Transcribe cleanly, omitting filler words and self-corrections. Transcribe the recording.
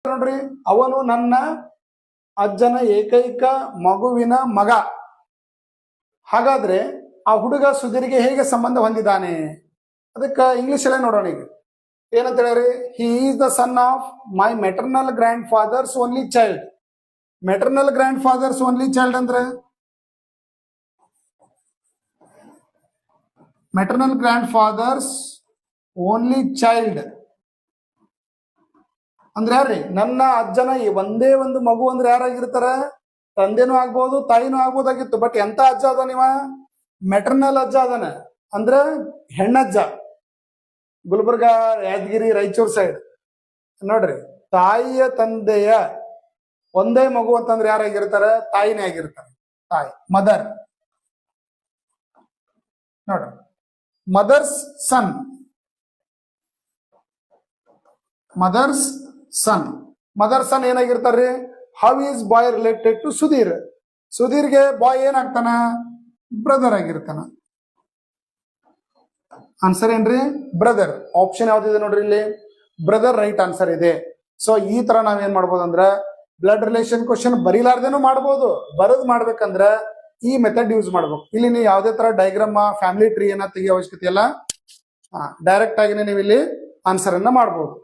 ನೋಡ್ರಿ, ಅವನು ನನ್ನ ಅಜ್ಜನ ಏಕೈಕ ಮಗುವಿನ ಮಗ. ಹಾಗಾದ್ರೆ ಆ ಹುಡುಗ ಸುಧೀರ್ಗೆ ಹೇಗೆ ಸಂಬಂಧ ಹೊಂದಿದ್ದಾನೆ? ಅದಕ್ಕೆ ಇಂಗ್ಲಿಷ್ ಅಲ್ಲೇ ನೋಡೋಣ. ಈಗ ಏನಂತ ಹೇಳ್ರಿ, he is the son of my maternal grandfather's only child. Maternal grandfather's only child ಅಂದ್ರೆ maternal grandfather's only child ಅಂದ್ರೆ ಯಾರ್ರಿ? ನನ್ನ ಅಜ್ಜನ ಒಂದೇ ಒಂದು ಮಗು ಅಂದ್ರೆ ಯಾರಾಗಿರ್ತಾರ? ತಂದೆನೂ ಆಗ್ಬೋದು, ತಾಯಿನೂ ಆಗ್ಬೋದಾಗಿತ್ತು. ಬಟ್ ಎಂತ ಅಜ್ಜ ಅದ ನೀವ? ಮೆಟರ್ನಲ್ ಅಜ್ಜ ಅದನ, ಅಂದ್ರ ಹೆಣ್ಣಜ್ಜ. ಗುಲ್ಬರ್ಗ, ಯಾದಗಿರಿ, ರಾಯಚೂರ್ ಸೈಡ್ ನೋಡ್ರಿ. ತಾಯಿಯ ತಂದೆಯ ಒಂದೇ ಮಗು ಅಂತಂದ್ರೆ ಯಾರಾಗಿರ್ತಾರ? ತಾಯಿನೇ ಆಗಿರ್ತಾರೆ. ತಾಯಿ, ಮದರ್. ನೋಡ್ರಿ, mother's son, mother's son. Mother son ಏನಾಗಿರ್ತಾರ್ರಿ? How is boy related to Sudhir? ಸುಧೀರ್ಗೆ ಬಾಯ್ ಏನಾಗ್ತಾನ? ಬ್ರದರ್ ಆಗಿರ್ತಾನ. ಆನ್ಸರ್ ಏನ್ರಿ? ಬ್ರದರ್. ಆಪ್ಷನ್ ಯಾವ್ದಿದೆ ನೋಡ್ರಿ ಇಲ್ಲಿ, ಬ್ರದರ್ ರೈಟ್ ಆನ್ಸರ್ ಇದೆ. ಸೊ ಈ ತರ ನಾವೇನ್ ಮಾಡ್ಬೋದು ಅಂದ್ರ ಬ್ಲಡ್ ರಿಲೇಷನ್ ಕ್ವಶನ್ ಬರೀಲಾರ್ದೇನು ಮಾಡ್ಬೋದು. ಬರದ್ ಮಾಡ್ಬೇಕಂದ್ರ ಈ ಮೆಥಡ್ ಯೂಸ್ ಮಾಡ್ಬೇಕು. ಇಲ್ಲಿ ನೀವು ಯಾವುದೇ ತರ ಡಯಾಗ್ರಾಮ್, ಫ್ಯಾಮಿಲಿ ಟ್ರೀ ಅನ್ನ ತೆಗಿಯೋ ಅವಶ್ಯಕತೆ ಇಲ್ಲ. ಡೈರೆಕ್ಟ್ ಆಗಿನೇ ನೀವು ಇಲ್ಲಿ ಆನ್ಸರ್ ಅನ್ನ ಮಾಡ್ಬೋದು.